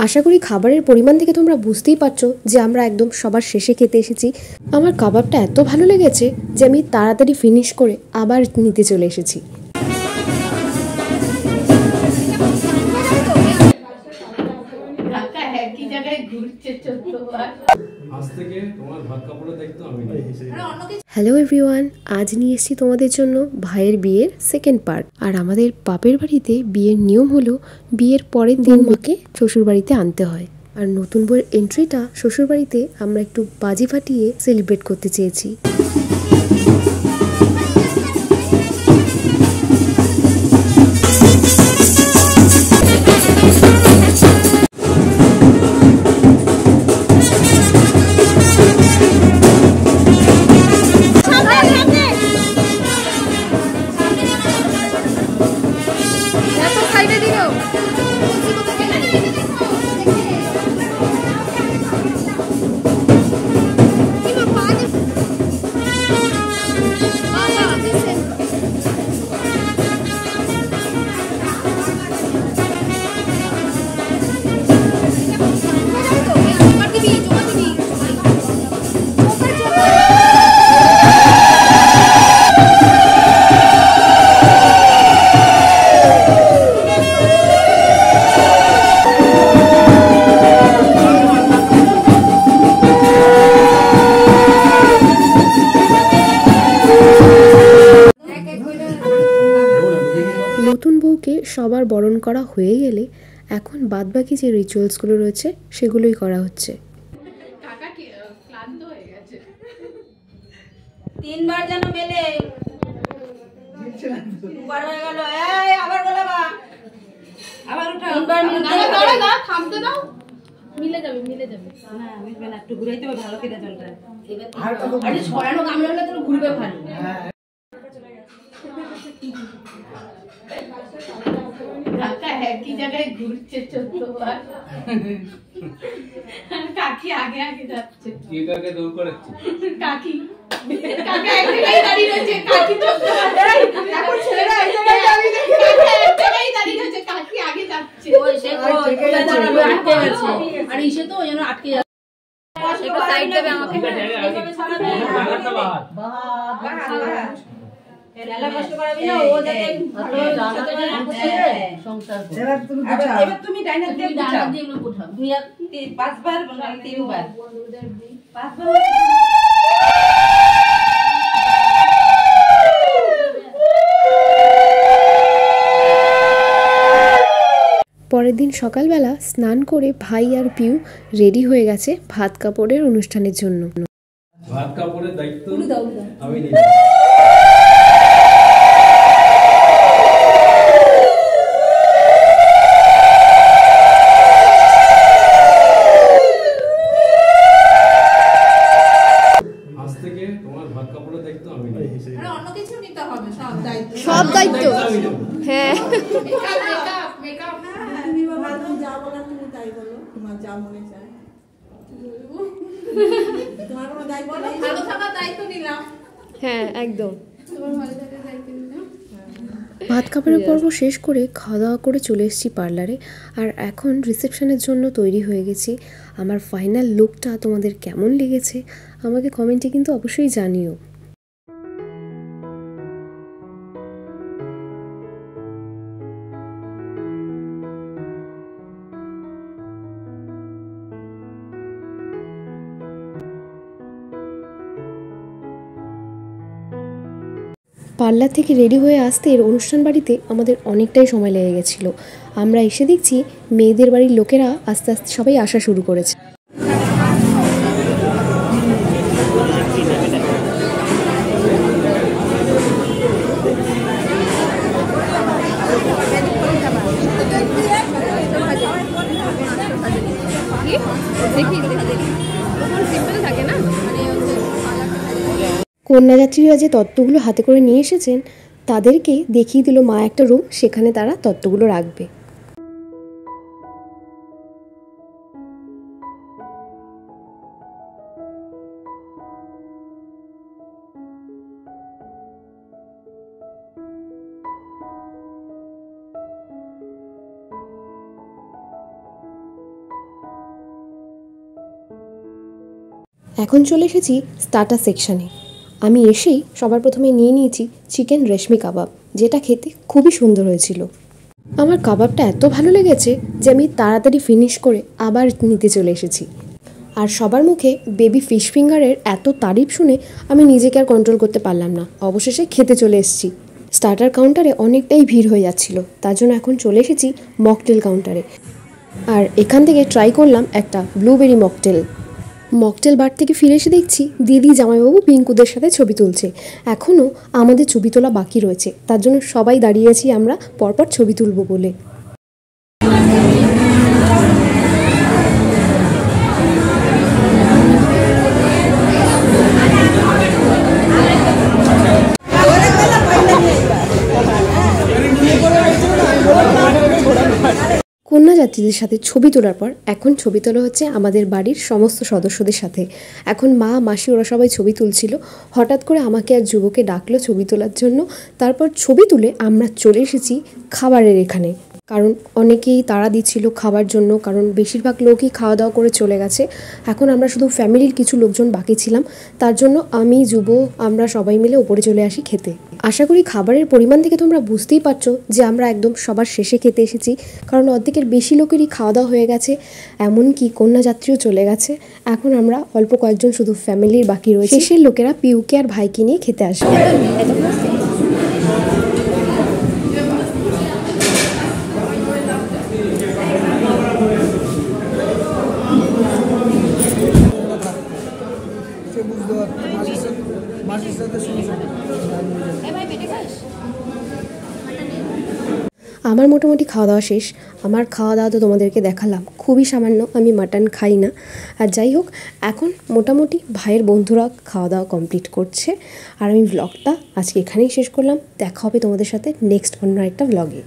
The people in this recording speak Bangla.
আশা করি খাবারের পরিমাণ থেকে তোমরা বুঝতেই পারছো যে আমরা একদম সবার শেষে খেতে এসেছি। আমার কাবাবটা এত ভালো লেগেছে যে আমি তাড়াতাড়ি ফিনিশ করে আবার নিতে চলে এসেছি। হ্যালো এভরিওয়ান, আজ নিয়ে এসেছি তোমাদের জন্য ভাইয়ের বিয়ের সেকেন্ড পার্ট। আর আমাদের বাপের বাড়িতে বিয়ের নিয়ম হলো বিয়ের পরের দিন মাকে শ্বশুর বাড়িতে আনতে হয়। আর নতুন বউয়ের এন্ট্রিটা শ্বশুর বাড়িতে আমরা একটু বাজি ফাটিয়ে সেলিব্রেট করতে চেয়েছি। নতুন বউকে সবার বরণ করা হয়ে গেলে এখন বাদবাকি যে রিচুয়ালসগুলো রয়েছে সেগুলোই করা হচ্ছে। তিনবার যেন মেলে দুবার হয়ে গেল। এই আবার গোলাবা, আবার উঠা, তিনবার মিলে না, থামতে দাও, মিলে যাবে না, মিলবে না, একটু ঘুরাইতে হবে ভালো করে জলটা। আরে ছড়ানো গামলা হলে তো ঘুরবে ভালো। কাকা একই জায়গায় ঘুরছে 14 বার। কাকি আগে আগে যাচ্ছে। কে কাকে দৌড় করাচ্ছে? কাকি। কাকা এক জায়গায় দাঁড়িয়ে রয়েছে, কাকি 14 বার। এখন ছেলেরা এক জায়গায় দাঁড়িয়ে দেখে, কাকা এক জায়গায় দাঁড়িয়ে রয়েছে, কাকি আগে যাচ্ছে। ওই সে দাঁড়াবে আটকে গেছে। আর ইসে তো ওই জন্য আটকে যাচ্ছে। সেটা সাইড দেবে আমাকে। এইভাবে ছাড়া দেয়। বাহ। এলা কষ্ট করাবি না, ও যাতে সংসার করে। এবার তুমি ডাইনার দিয়ে উঠাও। 5 বার বললাম, 3 বার। 5 বার। পরের দিন সকালবেলা স্নান করে ভাই আর পিউ রেডি হয়ে গেছে ভাত কাপড়ের অনুষ্ঠানের জন্য। ভাত কাপড়ের দায়িত্ব আমি নিই। আজ থেকে তোমার ভাত কাপড়ের দায়িত্ব আমি নিই। আরে অন্য কিছু নিতে হবে, সব দায়িত্ব। সব দায়িত্ব, হ্যাঁ। মেকআপ তুমি ভালো যা বলার তুমি তাই বলো, তোমার যা মনে চায়। তোমার কোনো দায়িত্ব নেই, ভালো থাকার দায়িত্ব নিলাম। হ্যাঁ একদম। তোমার ভালো থাকার দায়িত্ব নিলাম। ভাত কাপড়ের পর্ব শেষ করে খাওয়া দাওয়া করে চলে এসেছি পার্লারে। আর এখন রিসেপশনের জন্য তৈরি হয়ে গেছি। আমার ফাইনাল লুকটা তোমাদের কেমন লেগেছে আমাকে কমেন্টে কিন্তু অবশ্যই জানিও। পার্লার থেকে রেডি হয়ে আসতে এর অনুষ্ঠান বাড়িতে আমাদের অনেকটাই সময় লেগে গেছিলো। আমরা এসে দেখছি মেয়েদের বাড়ির লোকেরা আস্তে আস্তে সবাই আসা শুরু করেছে। কন্যাযাত্রীরা যে তত্ত্বগুলো হাতে করে নিয়ে এসেছেন তাদেরকে দেখিয়ে দিল মা একটা রুম, সেখানে তারা তত্ত্বগুলো রাখবে। এখন চলে এসেছি স্টার্টার সেকশানে। আমি এসেই সবার প্রথমে নিয়ে নিয়েছি চিকেন রেশমি কাবাব, যেটা খেতে খুবই সুন্দর হয়েছিল। আমার কাবাবটা এত ভালো লেগেছে যে আমি তাড়াতাড়ি ফিনিশ করে আবার নিতে চলে এসেছি। আর সবার মুখে বেবি ফিশ ফিঙ্গারের এত তারিফ শুনে আমি নিজেকে আর কন্ট্রোল করতে পারলাম না, অবশেষে খেতে চলে এসেছি। স্টার্টার কাউন্টারে অনেকটাই ভিড় হয়ে যাচ্ছিল, তার জন্য এখন চলে এসেছি মকটেল কাউন্টারে। আর এখান থেকে ট্রাই করলাম একটা ব্লুবেরি মকটেল। মকটেল বার থেকে ফিরে এসে দেখছি দিদি জামাইবাবু পিঙ্কুদের সাথে ছবি তুলছে। এখনও আমাদের ছবি তোলা বাকি রয়েছে, তার জন্য সবাই দাঁড়িয়ে আছি আমরা পরপর ছবি তুলব বলে। কন্যাযাত্রীদের সাথে ছবি তোলার পর এখন ছবি তোলা হচ্ছে আমাদের বাড়ির সমস্ত সদস্যদের সাথে। এখন মা মাসি ওরা সবাই ছবি তুলছিল, হঠাৎ করে আমাকে আর যুবকে ডাকলো ছবি তোলার জন্য। তারপর ছবি তুলে আমরা চলে এসেছি খাবারের এখানে, কারণ অনেকেই তাড়া দিচ্ছিল খাবার জন্য, কারণ বেশিরভাগ লোকই খাওয়া দাওয়া করে চলে গেছে। এখন আমরা শুধু ফ্যামিলির কিছু লোকজন বাকি ছিলাম, তার জন্য আমি যুব আমরা সবাই মিলে ওপরে চলে আসি খেতে। আশা করি খাবারের পরিমাণ থেকে তোমরা বুঝতেই পারছো যে আমরা একদম সবার শেষে খেতে এসেছি, কারণ অর্ধেকের বেশি লোকেরই খাওয়া দাওয়া হয়ে গেছে, এমনকি কন্যাযাত্রীও চলে গেছে। এখন আমরা অল্প কয়েকজন শুধু ফ্যামিলির বাকি রয়েছে। শেষের লোকেরা পিউকে আর ভাইকে নিয়ে খেতে আসবে। আমার মোটামুটি খাওয়া দাওয়া শেষ। আমার খাওয়া দাওয়া তো তোমাদেরকে দেখালাম, খুবই সামান্য, আমি মাটন খাই না। আর যাই হোক, এখন মোটামুটি ভাইয়ের বন্ধুরা খাওয়া দাওয়া কমপ্লিট করছে। আর আমি ব্লগটা আজকে এখানেই শেষ করলাম। দেখা হবে তোমাদের সাথে নেক্সট অন্য একটা ব্লগে।